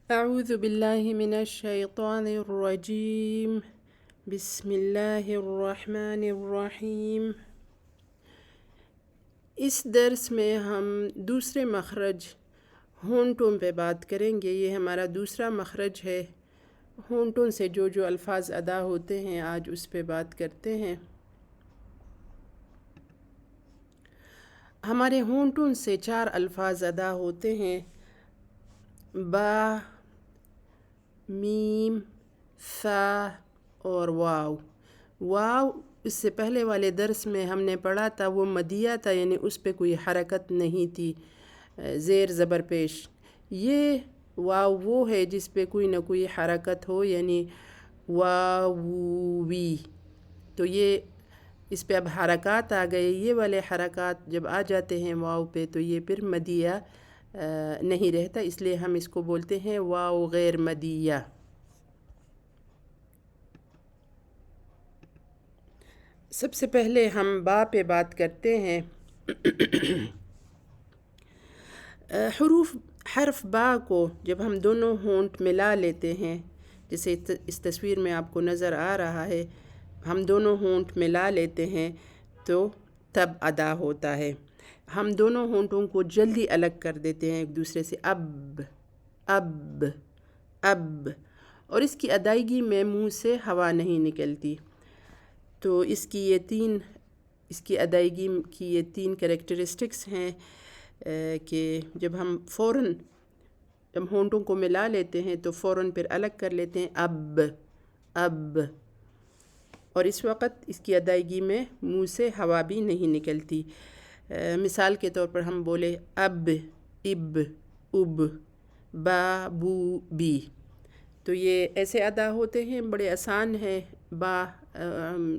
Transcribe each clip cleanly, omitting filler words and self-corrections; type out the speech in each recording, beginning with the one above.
أعوذ بالله من الشيطان الرجيم. بسم الله الرحمن الرحیم. اس درس میں ہم دوسرے مخرج ہونٹوں پہ بات کریں گے. یہ ہمارا دوسرا مخرج ہے. ہونٹوں سے جو الفاظ ادا ہوتے ہیں آج اس پہ بات کرتے ہیں. ہمارے ہونٹوں سے 4 الفاظ ادا ہوتے ہیں: با، میم، ثا اور واو. واو اس سے پہلے والے درس میں ہم نے پڑھا تھا، وہ مدیہ تھا، یعنی اس پہ کوئی حرکت نہیں تھی، زیر زبر پیش. یہ واو وہ ہے جس پہ کوئی نہ کوئی حرکت ہو، یعنی واوی. تو یہ اس پہ اب حرکات آ گئے. یہ والے حرکات جب آ جاتے ہیں واو پہ تو یہ پھر مدیہ نہیں رہتا، اس لیے ہم اس کو بولتے ہیں واو غیر مدیہ. سب سے پہلے ہم با پہ بات کرتے ہیں. حرف با کو جب ہم دونوں ہونٹ ملا لیتے ہیں، جیسے اس تصویر میں آپ کو نظر آ رہا ہے، ہم دونوں ہونٹ ملا لیتے ہیں تو تب ادا ہوتا ہے. ہم دونوں ہونٹوں کو جلدی الگ کر دیتے ہیں ایک دوسرے سے، اب اب اب، اور اس کی ادائیگی میں منہ سے ہوا نہیں نکلتی. تو اس کی ادائیگی کی یہ 3 کریکٹرسٹکس ہیں کہ جب ہم جب ہونٹوں کو ملا لیتے ہیں تو فوراً پھر الگ کر لیتے ہیں، اب اب، اور اس وقت اس کی ادائیگی میں منہ سے ہوا بھی نہیں نکلتی. مثال کے طور پر ہم بولے اب، اب، اب، با، بو، بی. تو یہ ایسے ادا ہوتے ہیں، بڑے آسان ہے. با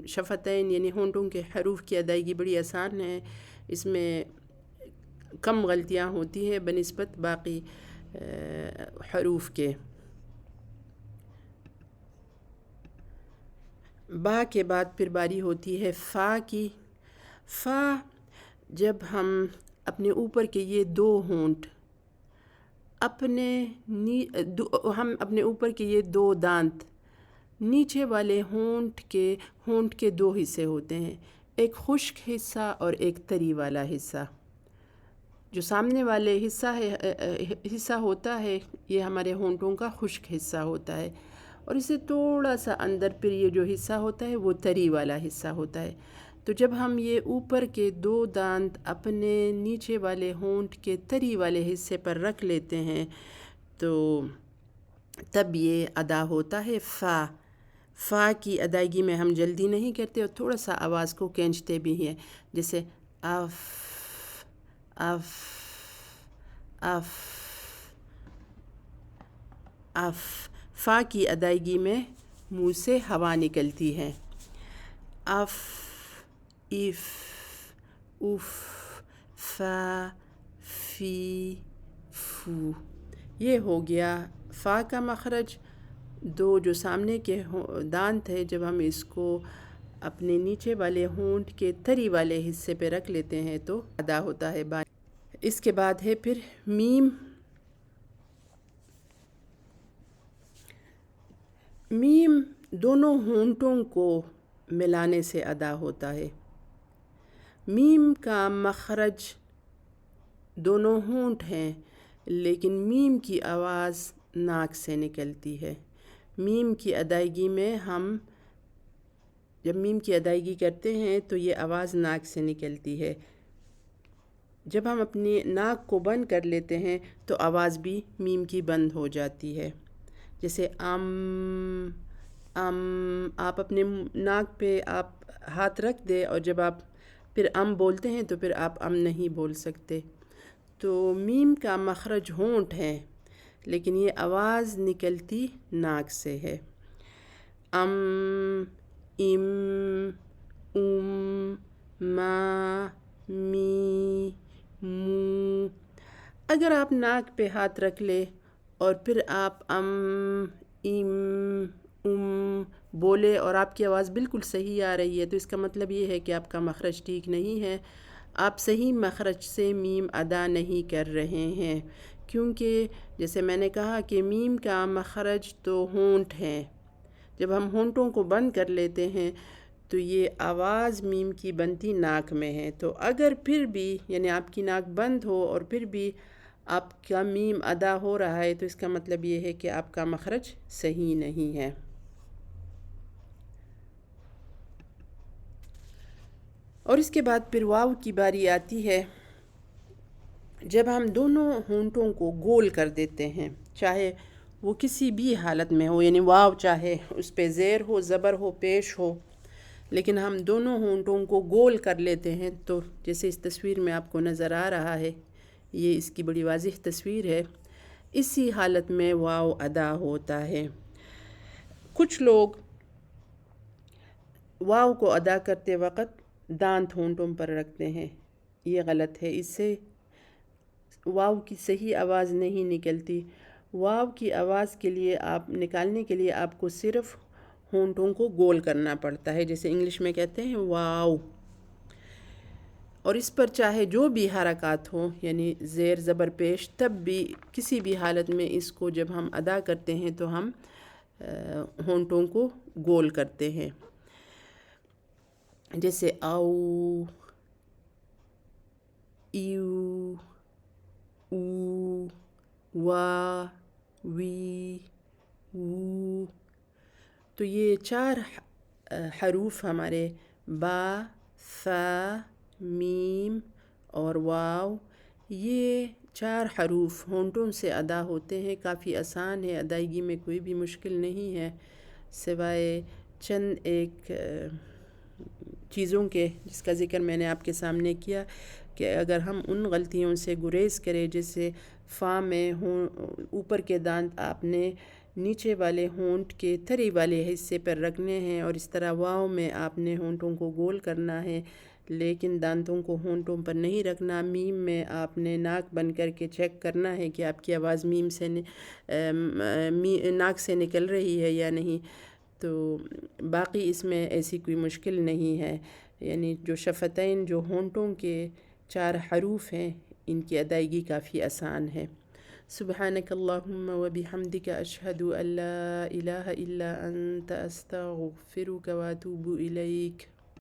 شفتین یعنی ہونٹوں کے حروف کی ادائیگی بڑی آسان ہے، اس میں کم غلطیاں ہوتی ہیں بنسبت باقی حروف کے. با کے بعد پھر باری ہوتی ہے فا کی. فا جب ہم اپنے اوپر کے یہ 2 ہونٹ ہم اپنے اوپر کے یہ 2 دانت نیچے والے ہونٹ کے 2 حصے ہوتے ہیں، ایک خشک حصہ اور ایک تری والا حصہ. جو سامنے والے حصہ ہوتا ہے یہ ہمارے ہونٹوں کا خشک حصہ ہوتا ہے، اور اسے تھوڑا سا اندر پھر یہ جو حصہ ہوتا ہے وہ تری والا حصہ ہوتا ہے. تو جب ہم یہ اوپر کے 2 دانت اپنے نیچے والے ہونٹ کے تری والے حصے پر رکھ لیتے ہیں تو تب یہ ادا ہوتا ہے فا. فا کی ادائیگی میں ہم جلدی نہیں کرتے اور تھوڑا سا آواز کو کھینچتے بھی ہیں، جیسے اف اف اف اف. فا کی ادائیگی میں منہ سے ہوا نکلتی ہے. اف، اف، اف، فا، فی، فو. یہ ہو گیا فا کا مخرج. 2 جو سامنے کے دانت ہے، جب ہم اس کو اپنے نیچے والے ہونٹ کے تری والے حصے پہ رکھ لیتے ہیں تو ادا ہوتا ہے با. اس کے بعد ہے پھر میم. میم دونوں ہونٹوں کو ملانے سے ادا ہوتا ہے. میم کا مخرج دونوں ہونٹ ہیں، لیکن میم کی آواز ناک سے نکلتی ہے. میم کی ادائیگی میں جب میم کی ادائیگی کرتے ہیں تو یہ آواز ناک سے نکلتی ہے. جب ہم اپنی ناک کو بند کر لیتے ہیں تو آواز بھی میم کی بند ہو جاتی ہے. جیسے آپ اپنے ناک پہ آپ ہاتھ رکھ دیں اور جب آپ پھر بولتے ہیں تو پھر آپ نہیں بول سکتے. تو میم کا مخرج ہونٹ ہے، لیکن یہ آواز نکلتی ناک سے ہے. ام، ما، می، مو. اگر آپ ناک پہ ہاتھ رکھ لیں اور پھر آپ بولے اور آپ کی آواز بالکل صحیح آ رہی ہے تو اس کا مطلب یہ ہے کہ آپ کا مخرج ٹھیک نہیں ہے، آپ صحیح مخرج سے میم ادا نہیں کر رہے ہیں، کیونکہ جیسے میں نے کہا کہ میم کا مخرج تو ہونٹ ہے، جب ہم ہونٹوں کو بند کر لیتے ہیں تو یہ آواز میم کی بنتی ناک میں ہے، تو اگر پھر بھی یعنی آپ کی ناک بند ہو اور پھر بھی آپ کا میم ادا ہو رہا ہے تو اس کا مطلب یہ ہے کہ آپ کا مخرج صحیح نہیں ہے۔ اور اس کے بعد پھر واو کی باری آتی ہے، جب ہم دونوں ہونٹوں کو گول کر دیتے ہیں، چاہے وہ کسی بھی حالت میں ہو، یعنی واو چاہے اس پہ زیر ہو، زبر ہو، پیش ہو، لیکن ہم دونوں ہونٹوں کو گول کر لیتے ہیں، تو جیسے اس تصویر میں آپ کو نظر آ رہا ہے، یہ اس کی بڑی واضح تصویر ہے، اسی حالت میں واو ادا ہوتا ہے۔ کچھ لوگ واو کو ادا کرتے وقت دانت ہونٹوں پر رکھتے ہیں، یہ غلط ہے، اس سے واو کی صحیح آواز نہیں نکلتی۔ واو کی آواز کے لیے نکالنے کے لیے آپ کو صرف ہونٹوں کو گول کرنا پڑتا ہے، جیسے انگلش میں کہتے ہیں واو، اور اس پر چاہے جو بھی حرکات ہوں، یعنی زیر زبر پیش، تب بھی کسی بھی حالت میں اس کو جب ہم ادا کرتے ہیں تو ہم ہونٹوں کو گول کرتے ہیں، جیسے او، ایو، او، وا، وی، وو۔ تو یہ 4 حروف ہمارے با، ثا، میم اور واو، یہ 4 حروف ہونٹوں سے ادا ہوتے ہیں، کافی آسان ہے، ادائیگی میں کوئی بھی مشکل نہیں ہے، سوائے چند ایک چیزوں کے جس کا ذکر میں نے آپ کے سامنے کیا کہ اگر ہم ان غلطیوں سے گریز کریں، جیسے فا میں اوپر کے دانت آپ نے نیچے والے ہونٹ کے تھری والے حصے پر رکھنے ہیں، اور اس طرح واو میں آپ نے ہونٹوں کو گول کرنا ہے لیکن دانتوں کو ہونٹوں پر نہیں رکھنا، میم میں آپ نے ناک بند کر کے چیک کرنا ہے کہ آپ کی آواز میم سے ناک سے نکل رہی ہے یا نہیں، تو باقی اس میں ایسی کوئی مشکل نہیں ہے، یعنی جو شفتین جو ہونٹوں کے 4 حروف ہیں ان کی ادائیگی کافی آسان ہے۔ سبحانک اللہم و بحمدک اشہد ان لا الہ الا انت استغفرک و اتوب الیک۔